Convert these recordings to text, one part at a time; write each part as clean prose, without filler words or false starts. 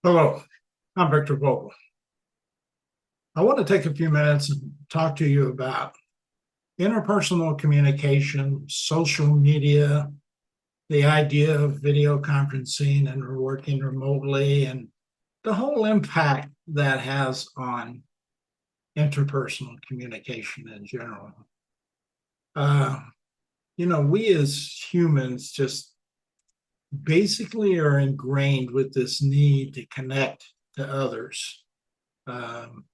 Hello, I'm Victor Vogel. I want to take a few minutes and talk to you about interpersonal communication, social media, the idea of video conferencing and working remotely, and the whole impact that has on interpersonal communication in general. Uh, we as humans just basically are ingrained with this need to connect to others. Um,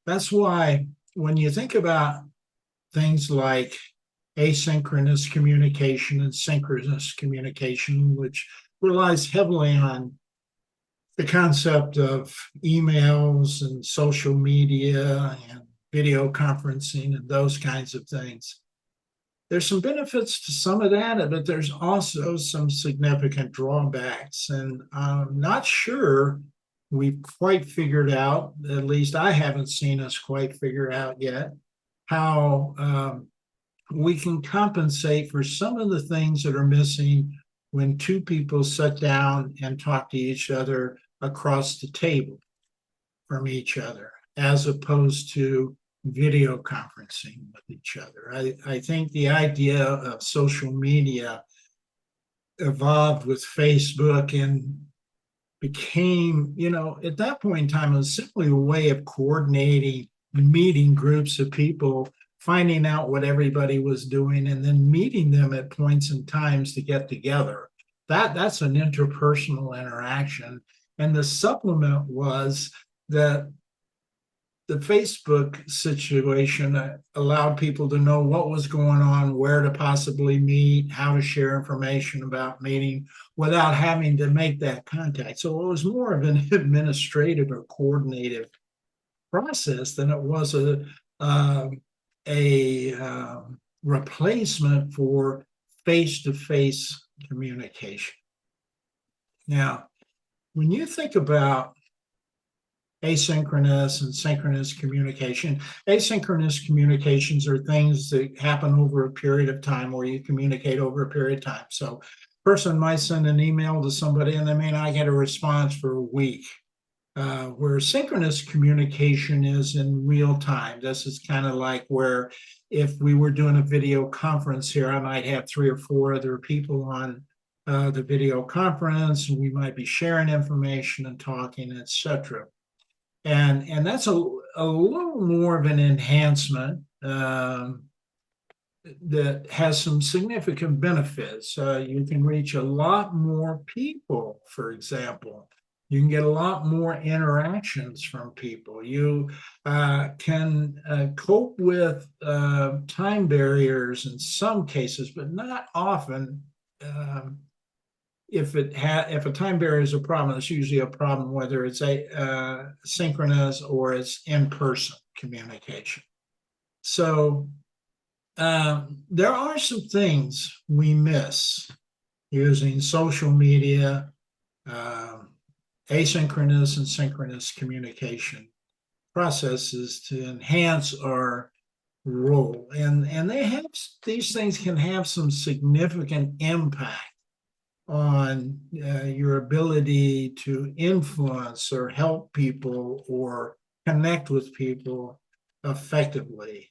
That's why when you think about things like asynchronous communication and synchronous communication, which relies heavily on the concept of emails and social media and video conferencing and those kinds of things, there's some benefits to some of that, but there's also some significant drawbacks. And I'm not sure we've quite figured out, at least I haven't seen us quite figure out yet, how we can compensate for some of the things that are missing when two people sit down and talk to each other across the table from each other, as opposed to video conferencing with each other. I think the idea of social media evolved with Facebook and became, at that point in time, it was simply a way of coordinating, meeting groups of people, finding out what everybody was doing, and then meeting them at points and times to get together. That's an interpersonal interaction. And the supplement was that the Facebook situation allowed people to know what was going on, where to possibly meet, how to share information about meeting without having to make that contact. So it was more of an administrative or coordinative process than it was a replacement for face-to-face communication. Now, when you think about asynchronous and synchronous communication. Asynchronous communications are things that happen over a period of time, where you communicate over a period of time. So a person might send an email to somebody and they may not get a response for a week. Where synchronous communication is in real time. This is kind of like where if we were doing a video conference here, I might have 3 or 4 other people on the video conference, and we might be sharing information and talking, etc. And that's a little more of an enhancement that has some significant benefits. You can reach a lot more people, for example. You can get a lot more interactions from people. You can cope with time barriers in some cases, but not often. If a time barrier is a problem, it's usually a problem whether it's a synchronous or it's in-person communication. So there are some things we miss using social media, asynchronous and synchronous communication processes to enhance our role. And these things can have some significant impact on your ability to influence or help people or connect with people effectively.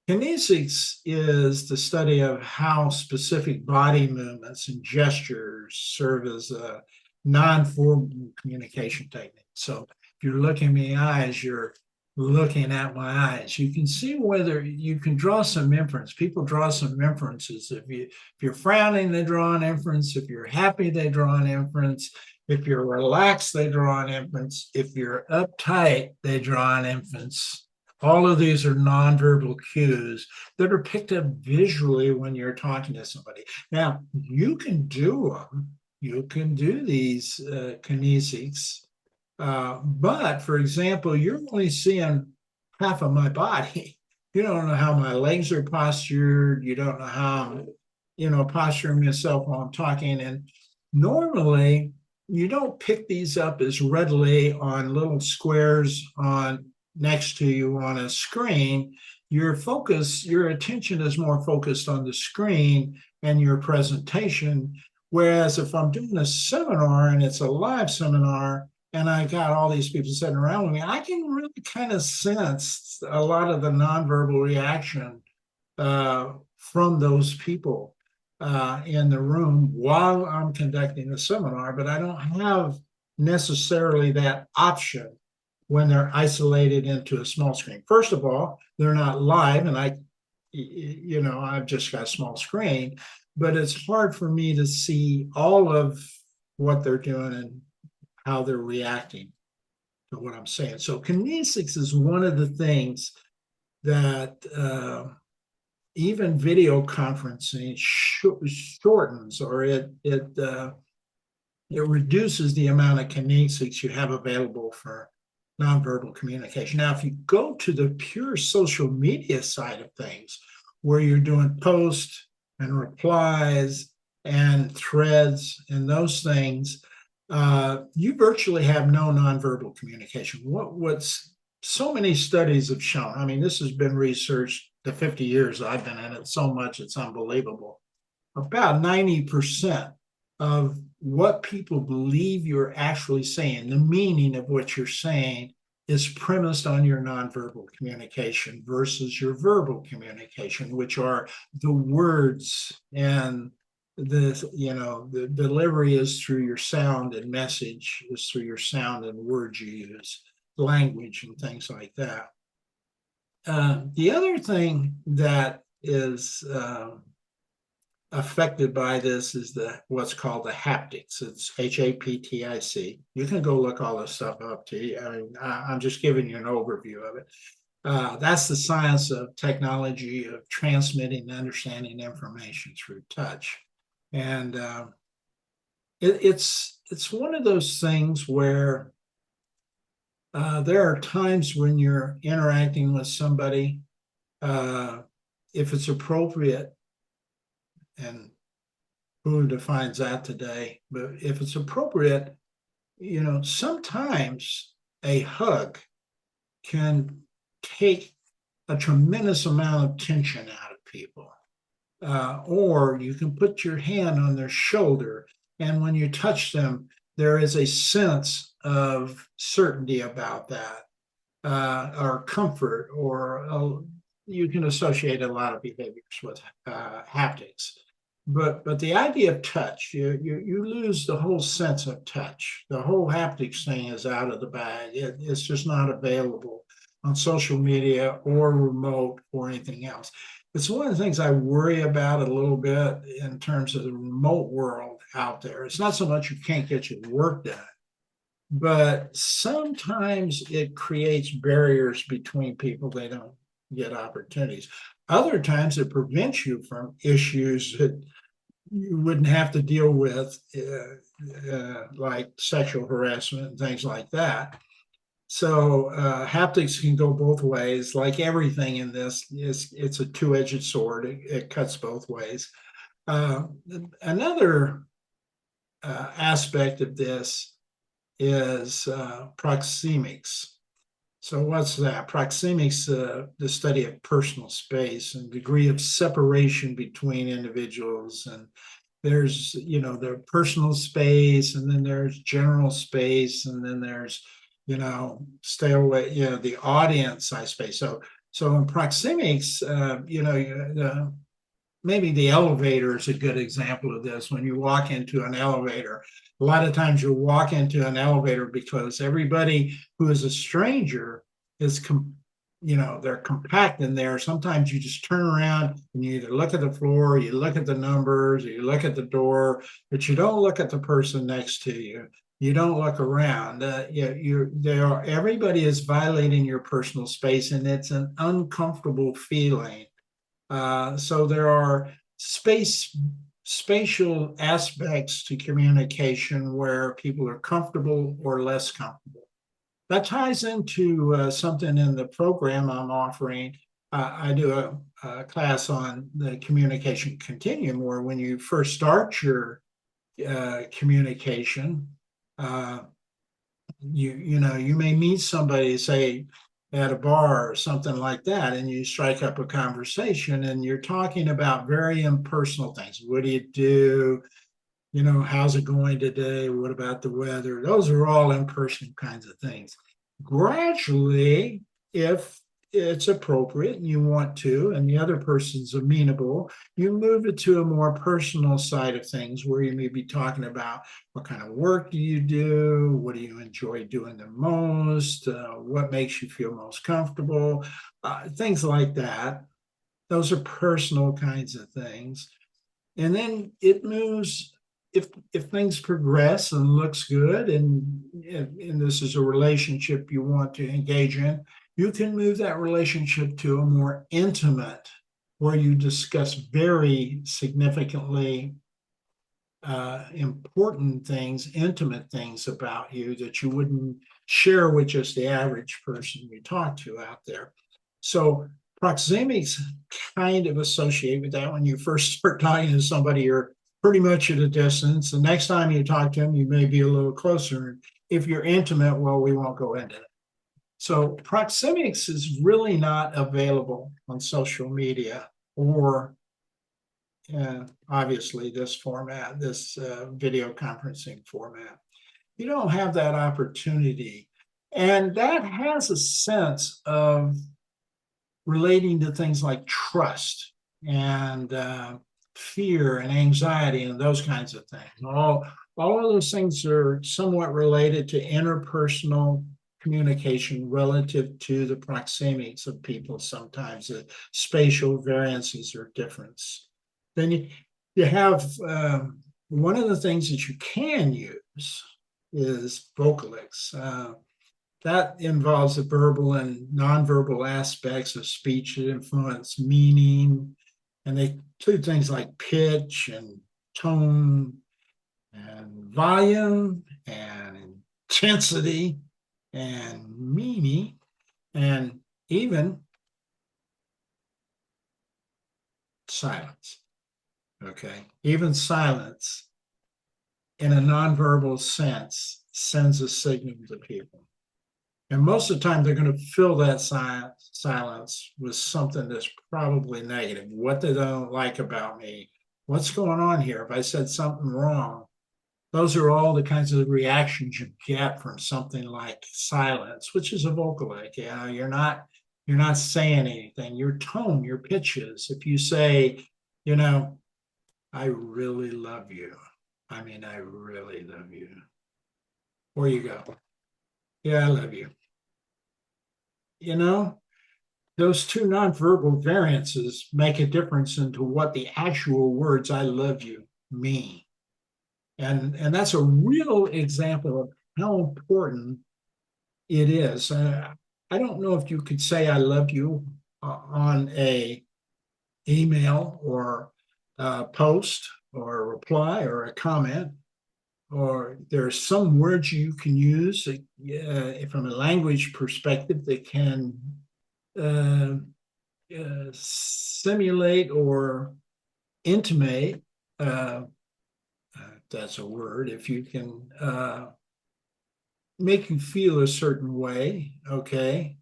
Kinesics is the study of how specific body movements and gestures serve as a non-formal communication technique. So if you're looking me in the eyes, you're looking at my eyes. You can see whether you can draw some inference. People draw some inferences. If you're frowning, they draw an inference. If you're happy, they draw an inference. If you're relaxed, they draw an inference. If you're uptight, they draw an inference. All of these are nonverbal cues that are picked up visually when you're talking to somebody. Now, you can do them. You can do these kinesics. But for example, you're only seeing half of my body. You don't know how my legs are postured. You don't know how I'm, posturing myself while I'm talking. And normally you don't pick these up as readily on little squares on next to you on a screen. Your attention is more focused on the screen and your presentation, Whereas if I'm doing a seminar and it's a live seminar and I got all these people sitting around with me, I can really kind of sense a lot of the nonverbal reaction from those people in the room while I'm conducting the seminar, but I don't have necessarily that option when they're isolated into a small screen. First of all, they're not live, and I've just got a small screen, but it's hard for me to see all of what they're doing and how they're reacting to what I'm saying. So kinesics is one of the things that even video conferencing shortens, or it reduces the amount of kinesics you have available for nonverbal communication. Now, if you go to the pure social media side of things, where you're doing posts and replies and threads and those things, you virtually have no nonverbal communication. What's so many studies have shown, I mean, this has been researched the 50 years I've been in it so much, it's unbelievable. About 90% of what people believe you're actually saying, the meaning of what you're saying, is premised on your nonverbal communication versus your verbal communication, which are the words, and the delivery is through your sound, and message is through your sound and words you use, language and things like that. The other thing that is affected by this is what's called the haptics. It's HAPTIC. You can go look all this stuff up too. I mean, I'm just giving you an overview of it. That's the science of technology of transmitting and understanding information through touch. And it's one of those things where there are times when you're interacting with somebody, if it's appropriate, and who defines that today, but if it's appropriate, sometimes a hug can take a tremendous amount of tension out of people. Or you can put your hand on their shoulder, and when you touch them, there is a sense of certainty about that, or comfort, or you can associate a lot of behaviors with haptics. But the idea of touch, you lose the whole sense of touch. The whole haptics thing is out of the bag. It's just not available on social media or remote or anything else. It's one of the things I worry about a little bit in terms of the remote world out there. It's not so much you can't get your work done, but sometimes it creates barriers between people. They don't get opportunities. Other times it prevents you from issues that you wouldn't have to deal with, like sexual harassment and things like that. So haptics can go both ways. Like everything in this, it's a two-edged sword. It cuts both ways. Another aspect of this is proxemics. So what's that? Proxemics, the study of personal space and degree of separation between individuals. And there's, their personal space, and then there's general space, and then there's, stay away, the audience size space. So in proxemics, maybe the elevator is a good example of this. When you walk into an elevator, a lot of times you walk into an elevator because everybody who is a stranger is, they're compact in there. Sometimes you just turn around and you either look at the floor, you look at the numbers, or you look at the door, but you don't look at the person next to you. You don't look around. Everybody is violating your personal space, and it's an uncomfortable feeling. So there are spatial aspects to communication where people are comfortable or less comfortable. That ties into something in the program I'm offering. I do a class on the communication continuum, where when you first start your communication, you may meet somebody, say, at a bar or something like that, and you strike up a conversation, and you're talking about very impersonal things. What do you do? how's it going today? What about the weather? Those are all impersonal kinds of things. Gradually, if it's appropriate and you want to, and the other person's amenable, you move it to a more personal side of things where you may be talking about what kind of work do you do? What do you enjoy doing the most? What makes you feel most comfortable? Things like that. Those are personal kinds of things. And then it moves if things progress and looks good, and this is a relationship you want to engage in, you can move that relationship to a more intimate, where you discuss very significantly important things, intimate things about you that you wouldn't share with just the average person you talk to out there. So proxemics kind of associate with that. When you first start talking to somebody, you're pretty much at a distance. The next time you talk to them, you may be a little closer. If you're intimate, well, we won't go into it. So proxemics is really not available on social media or obviously this format, this video conferencing format. You don't have that opportunity. And that has a sense of relating to things like trust and fear and anxiety and those kinds of things. All of those things are somewhat related to interpersonal communication relative to the proxemics of people. Sometimes the spatial variances are different. Then you have one of the things that you can use is vocalics. That involves the verbal and nonverbal aspects of speech that influence meaning. And they include things like pitch and tone and volume and intensity and meaning and even silence. Okay, even silence in a nonverbal sense sends a signal to people. And most of the time, they're going to fill that silence with something that's probably negative. What they don't like about me? What's going on here? If I said something wrong, those are all the kinds of reactions you get from something like silence, which is a vocalic. You're not saying anything. Your tone, your pitches. If you say, I really love you. I mean, I really love you. Where you go? Yeah, I love you. Those two nonverbal variances make a difference into what the actual words I love you mean. And that's a real example of how important it is. I don't know if you could say I love you on a email or a post or a reply or a comment, or there are some words you can use from a language perspective that can simulate or intimate, that's a word, if you can make you feel a certain way, okay,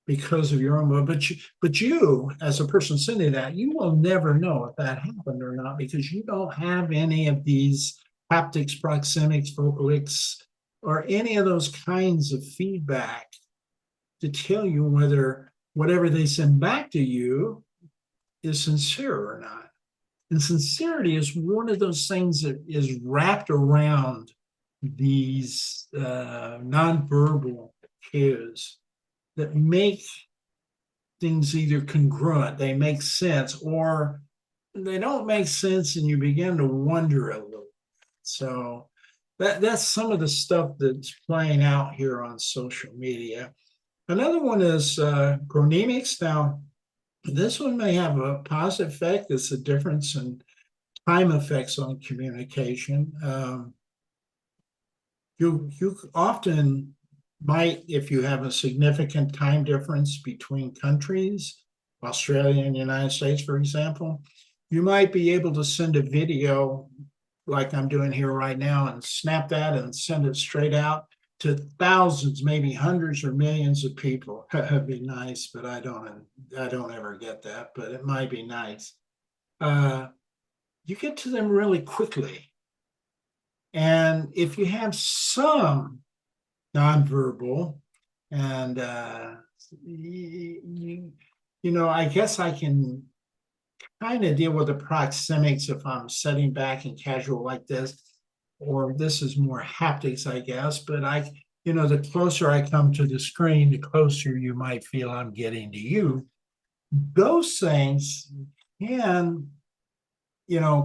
because of your own, but you as a person sending that, you will never know if that happened or not, because you don't have any of these haptics, proxemics, vocalics, or any of those kinds of feedback to tell you whether whatever they send back to you is sincere or not. And sincerity is one of those things that is wrapped around these nonverbal cues that make things either congruent, they make sense, or they don't make sense, and you begin to wonder a little. So that's some of the stuff that's playing out here on social media. Another one is chronemics. Now, this one may have a positive effect. It's a difference in time effects on communication. You often might, if you have a significant time difference between countries, Australia and the United States, for example, you might be able to send a video like I'm doing here right now and snap that and send it straight out to thousands, maybe hundreds or millions of people. That'd be nice, but I don't ever get that, but it might be nice. You get to them really quickly. And if you have some nonverbal, and I guess I can kind of deal with the proxemics if I'm sitting back and casual like this, or this is more haptics, I guess. But the closer I come to the screen, the closer you might feel I'm getting to you. Those things can,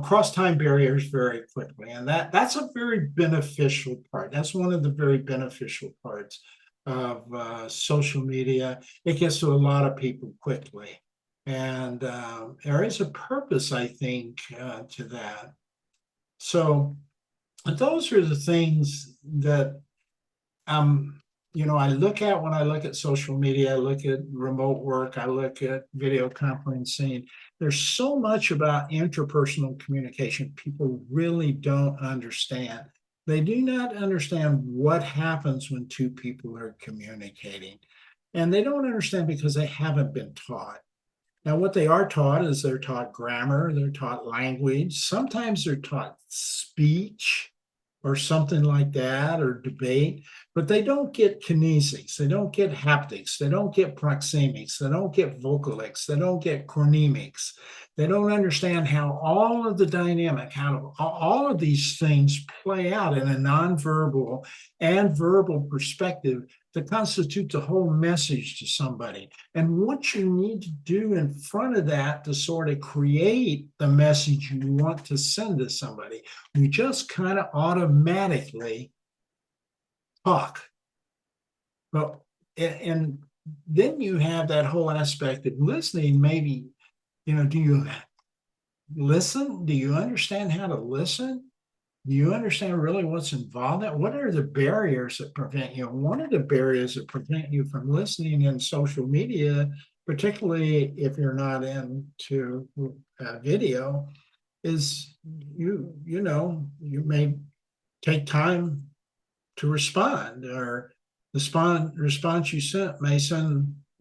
cross time barriers very quickly. And that's a very beneficial part. That's one of the very beneficial parts of social media. It gets to a lot of people quickly. And there is a purpose, I think, to that. So those are the things that I look at when I look at social media. I look at remote work. I look at video conferencing. There's so much about interpersonal communication people really don't understand. They do not understand what happens when two people are communicating. And they don't understand because they haven't been taught. Now, what they are taught is they're taught grammar, they're taught language, sometimes they're taught speech or something like that, or debate, but they don't get kinesics, they don't get haptics, they don't get proxemics, they don't get vocalics, they don't get chronemics. They don't understand how all of the dynamic, how all of these things play out in a nonverbal and verbal perspective that constitutes a whole message to somebody. And what you need to do in front of that to sort of create the message you want to send to somebody, we just kind of automatically talk. Well, and then you have that whole aspect of listening. Maybe, do you listen? Do you understand how to listen? Do you understand really what's involved in it? What are the barriers that prevent you? One of the barriers that prevent you from listening in social media, particularly if you're not into video, is you may take time to respond, or the response you sent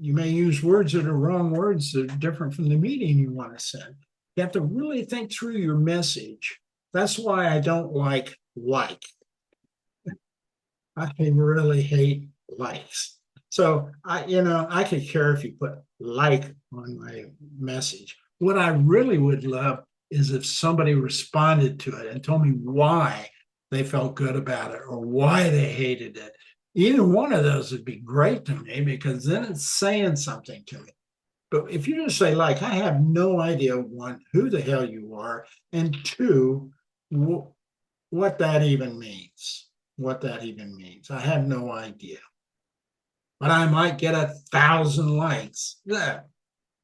you may use words that are wrong words that are different from the meaning you want to send. You have to really think through your message. That's why I don't like. I really hate likes. So I could care if you put like on my message. What I really would love is if somebody responded to it and told me why they felt good about it or why they hated it. Either one of those would be great to me, because then it's saying something to me. But if you just say like, I have no idea, one, who the hell you are, and two, what that even means. I have no idea. But I might get 1,000 likes. Yeah.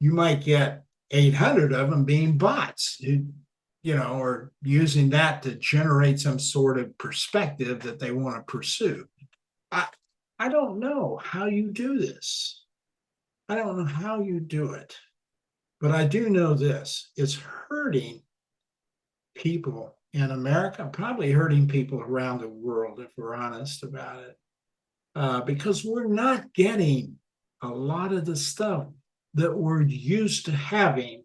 You might get 800 of them being bots, or using that to generate some sort of perspective that they want to pursue. I don't know how you do this. I don't know how you do it. But I do know this: it's hurting people in America, probably hurting people around the world, if we're honest about it, because we're not getting a lot of the stuff that we're used to having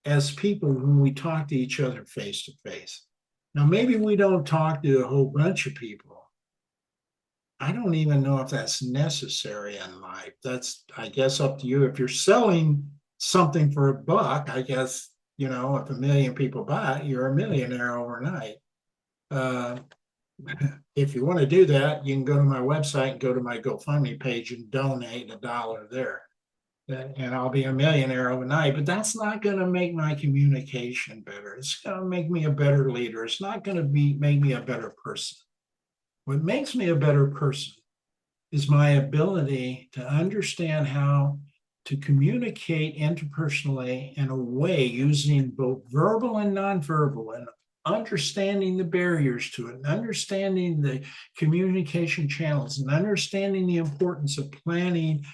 as people when we talk to each other face to face. Now, maybe we don't talk to a whole bunch of people. I don't even know if that's necessary in life. That's, I guess, up to you. If you're selling something for $1, I guess, if 1 million people buy it, you're a millionaire overnight. If you want to do that, you can go to my website and go to my GoFundMe page and donate $1 there. And I'll be a millionaire overnight. But that's not going to make my communication better. It's going to make me a better leader. It's not going to make me a better person. What makes me a better person is my ability to understand how to communicate interpersonally in a way using both verbal and nonverbal, and understanding the barriers to it, and understanding the communication channels, and understanding the importance of planning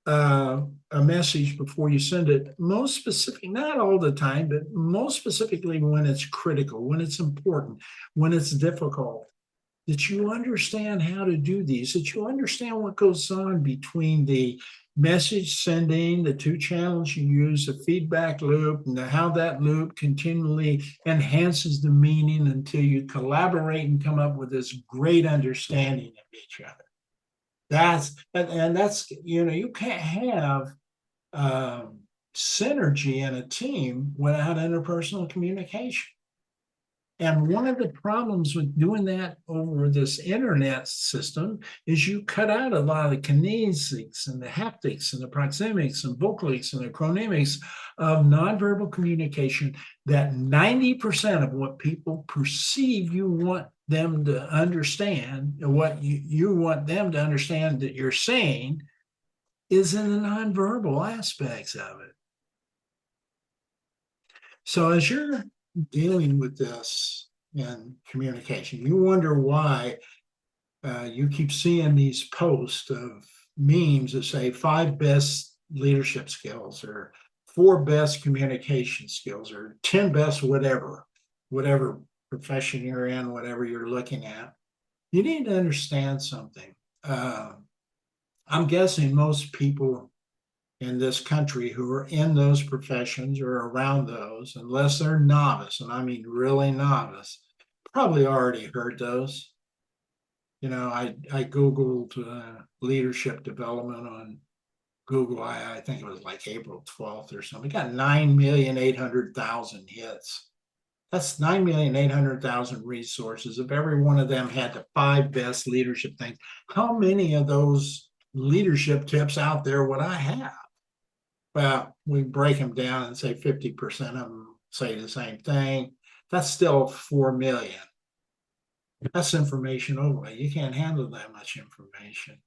a message before you send it. Most specific, not all the time, but most specifically when it's critical, when it's important, when it's difficult. that you understand how to do these, that you understand what goes on between the message sending, the two channels you use, the feedback loop, and how that loop continually enhances the meaning until you collaborate and come up with this great understanding of each other. That's, you can't have synergy in a team without interpersonal communication. And one of the problems with doing that over this internet system is you cut out a lot of the kinesics and the haptics and the proxemics and vocalics and the chronemics of nonverbal communication, that 90% of what people perceive you want them to understand, and what you want them to understand that you're saying, is in the nonverbal aspects of it. So as you're dealing with this in communication, you wonder why you keep seeing these posts of memes that say 5 best leadership skills, or 4 best communication skills, or 10 best whatever profession you're in, whatever you're looking at. You need to understand something. I'm guessing most people in this country who are in those professions or around those, unless they're novice, and I mean really novice, probably already heard those. I Googled leadership development on Google. I think it was like April 12th or something. It got 9,800,000 hits. That's 9,800,000 resources. If every one of them had the 5 best leadership things, how many of those leadership tips out there would I have? Well, we break them down and say 50% of them say the same thing. That's still 4 million. That's information overload. You can't handle that much information.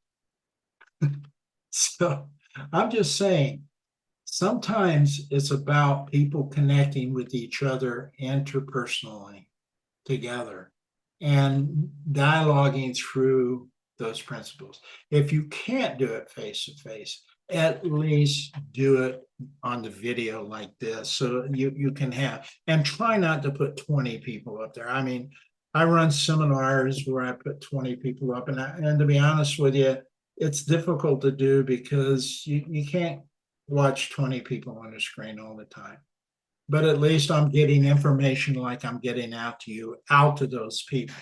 So I'm just saying, sometimes it's about people connecting with each other interpersonally together and dialoguing through those principles. If you can't do it face to face, at least do it on the video like this, so you can have, and try not to put 20 people up there. I mean, I run seminars where I put 20 people up, and to be honest with you, it's difficult to do because you can't watch 20 people on the screen all the time. But at least I'm getting information like I'm getting out to those people.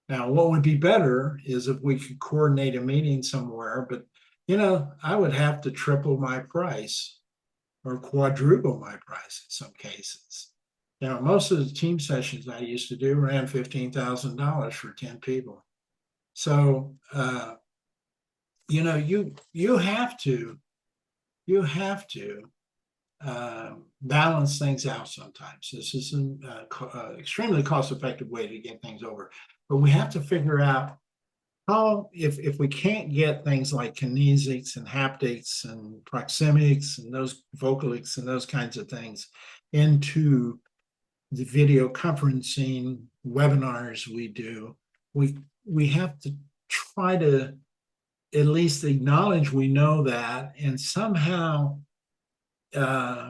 Now, what would be better is if we could coordinate a meeting somewhere, but I would have to triple my price or quadruple my price in some cases. Most of the team sessions I used to do ran $15,000 for 10 people. So, you have to balance things out sometimes. This is an extremely cost-effective way to get things over. But we have to figure out how, if we can't get things like kinesics and haptics and proxemics and those vocalics and those kinds of things into the video conferencing webinars we do, we have to try to at least acknowledge we know that, and somehow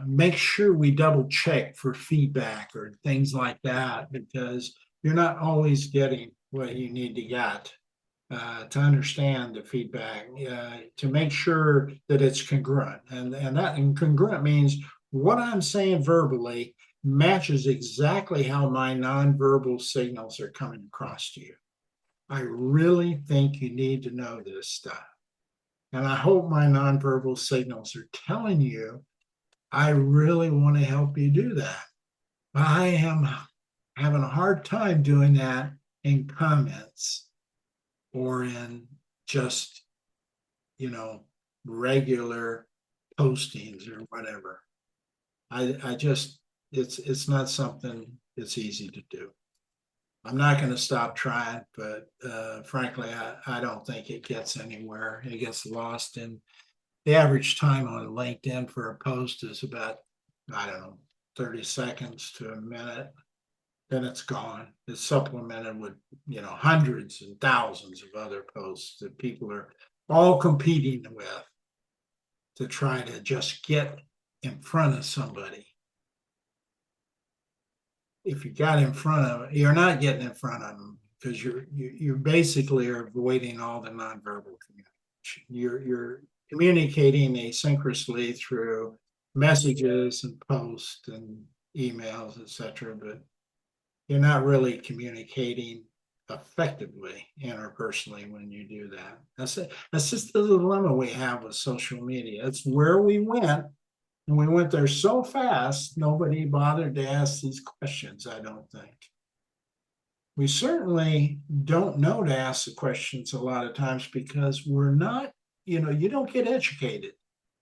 make sure we double check for feedback or things like that, because you're not always getting what you need to get to understand the feedback, to make sure that it's congruent. And congruent means what I'm saying verbally matches exactly how my nonverbal signals are coming across to you. I really think you need to know this stuff. And I hope my nonverbal signals are telling you I really want to help you do that. I am having a hard time doing that in comments or in just, regular postings or whatever. I just, it's not something that's easy to do. I'm not going to stop trying, but frankly, I don't think it gets anywhere. It gets lost in the average time on LinkedIn for a post is about, 30 seconds to a minute. Then it's gone. It's supplemented with, hundreds and thousands of other posts that people are all competing with to try to just get in front of somebody. If you got in front of it, you're not getting in front of them. because you basically are avoiding all the nonverbal communication. You're communicating asynchronously through messages and posts and emails, etc., but you're not really communicating effectively interpersonally when you do that. That's just the dilemma we have with social media. It's where we went, and we went there so fast, nobody bothered to ask these questions, I don't think. We certainly don't know to ask the questions a lot of times because we're not, you don't get educated.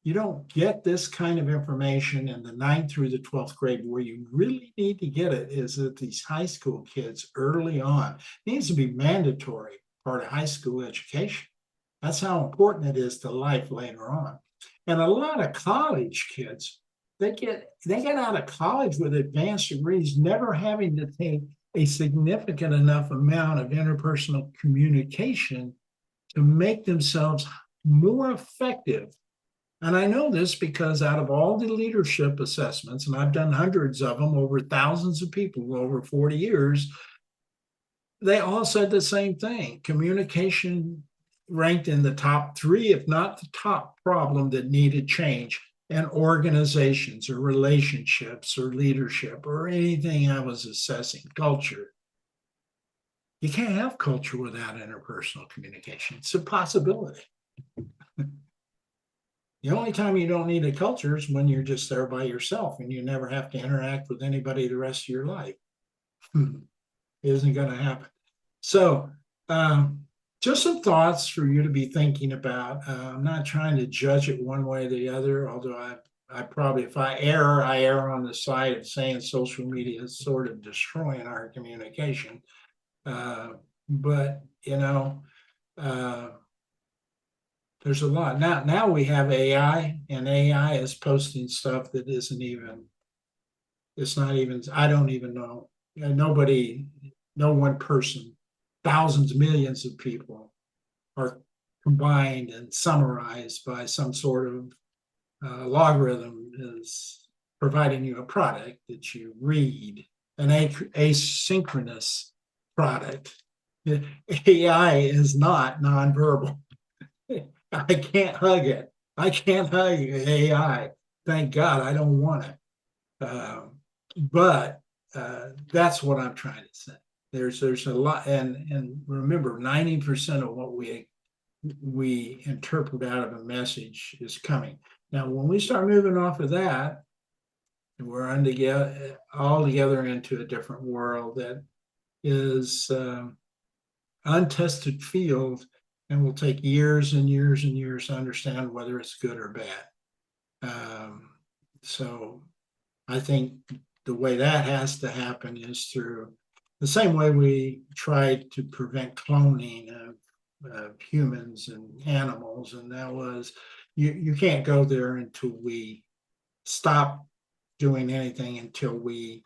You don't get this kind of information in the 9th through the 12th grade. Where you really need to get it is at these high school kids early on. It needs to be mandatory part of high school education. That's how important it is to life later on. And a lot of college kids, they get out of college with advanced degrees, never having to take a significant enough amount of interpersonal communication to make themselves more effective. And I know this because out of all the leadership assessments, and I've done hundreds of them over thousands of people over 40 years, they all said the same thing. Communication ranked in the top 3, if not the top problem that needed change in organizations or relationships or leadership or anything I was assessing, culture. You can't have culture without interpersonal communication. It's a possibility. The only time you don't need a culture is when you're just there by yourself and you never have to interact with anybody the rest of your life. Isn't going to happen. So just some thoughts for you to be thinking about. I'm not trying to judge it one way or the other, although I probably, if I err on the side of saying social media is sort of destroying our communication. But, there's a lot. Now we have AI, and AI is posting stuff that isn't even, it's not even, I don't even know. No one person, thousands, millions of people are combined and summarized by some sort of logarithm is providing you a product that you read, an asynchronous product. AI is not nonverbal. I can't hug it. I can't hug AI. Thank God I don't want it. But that's what I'm trying to say. There's a lot, and remember, 90% of what we interpret out of a message is coming. Now, when we start moving off of that, we're all together into a different world that is untested field, and will take years and years and years to understand whether it's good or bad. So I think the way that has to happen is through the same way we tried to prevent cloning of humans and animals, and that was you can't go there until we stop doing anything, until we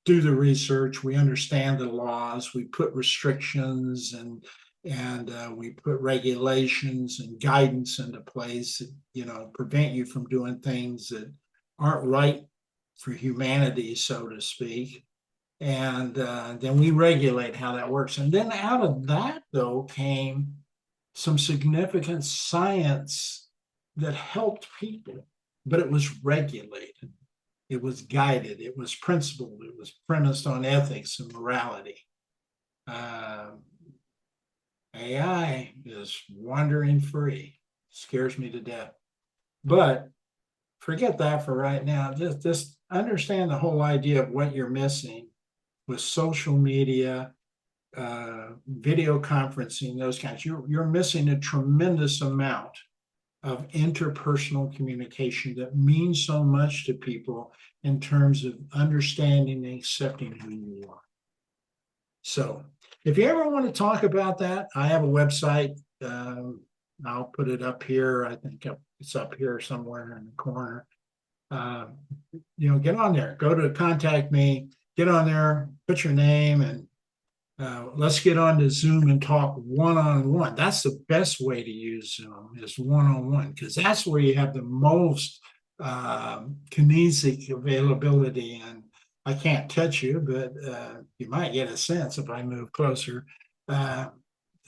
do the research, we understand the laws, we put restrictions and we put regulations and guidance into place that, prevent you from doing things that aren't right for humanity, so to speak. And then we regulate how that works. And then out of that, though, came some significant science that helped people, but it was regulated. It was guided. It was principled. It was premised on ethics and morality. AI is wandering free. Scares me to death. But forget that for right now. Just understand the whole idea of what you're missing with social media, video conferencing, those kinds. You're missing a tremendous amount of interpersonal communication that means so much to people in terms of understanding and accepting who you are. So if you ever want to talk about that, I have a website. I'll put it up here. I think it's up here somewhere in the corner. Get on there. Go to contact me. Get on there. Put your name, and let's get on to Zoom and talk one-on-one. That's the best way to use Zoom, is one-on-one, because that's where you have the most kinesic availability. And I can't touch you, but you might get a sense if I move closer uh,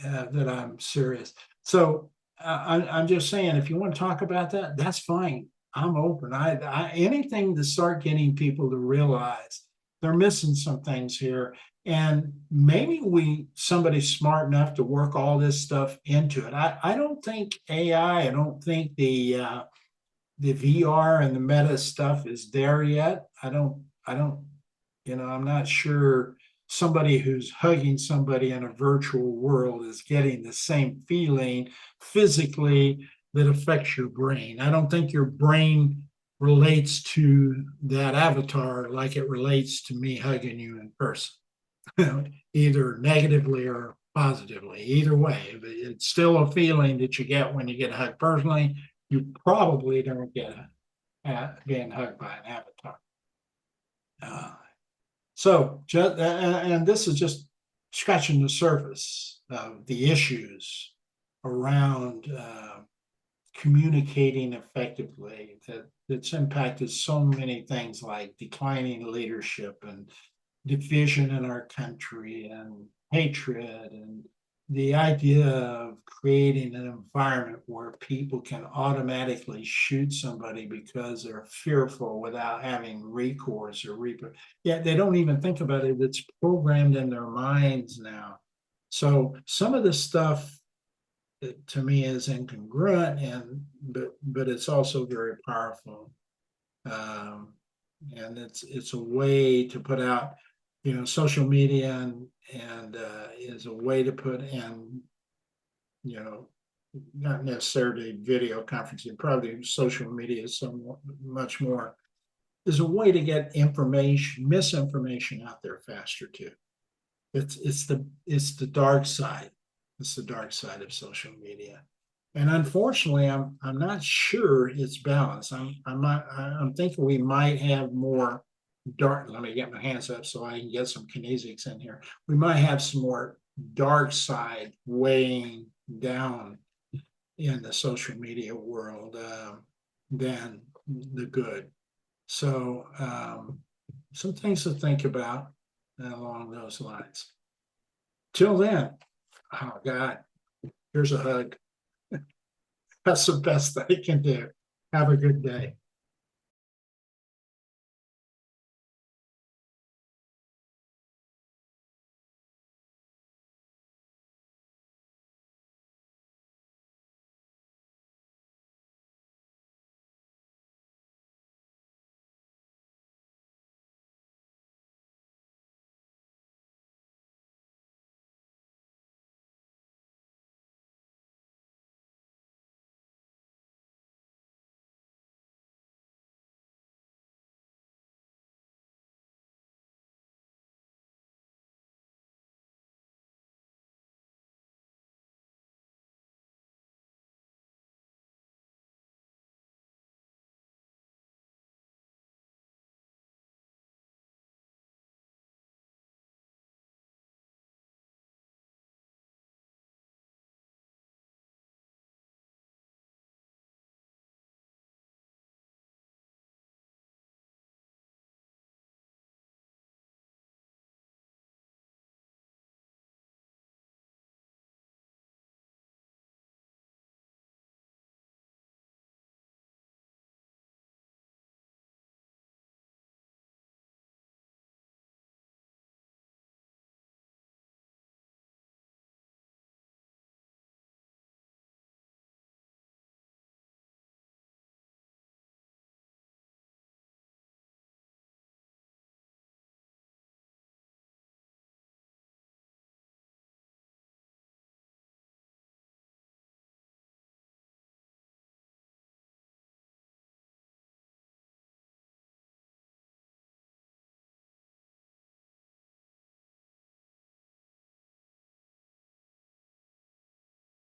that I'm serious. So I'm just saying, if you want to talk about that, that's fine. I'm open. Anything to start getting people to realize they're missing some things here, and maybe somebody's smart enough to work all this stuff into it. I don't think AI. I don't think the VR and the meta stuff is there yet. I don't, I'm not sure somebody who's hugging somebody in a virtual world is getting the same feeling physically that affects your brain. I don't think your brain relates to that avatar like it relates to me hugging you in person, either negatively or positively. Either way, it's still a feeling that you get when you get hugged personally. You probably don't get being hugged by an avatar. Uh, and this is just scratching the surface of the issues around communicating effectively that's impacted so many things like declining leadership and division in our country and hatred and the idea of creating an environment where people can automatically shoot somebody because they're fearful without having recourse or yeah, they don't even think about it. It's programmed in their minds now. So some of this stuff to me is incongruent, but it's also very powerful. Um, and it's a way to put out, social media and is a way to put in, not necessarily video conferencing, probably social media is so much more, is a way to get misinformation out there faster too. It's the dark side. It's the dark side of social media. And unfortunately, I'm not sure it's balanced. I'm thinking we might have more dark. Let me get my hands up so I can get some kinesics in here. We might have some more dark side weighing down in the social media world than the good. So some things to think about along those lines. Till then, oh God, here's a hug. That's the best I can do. Have a good day.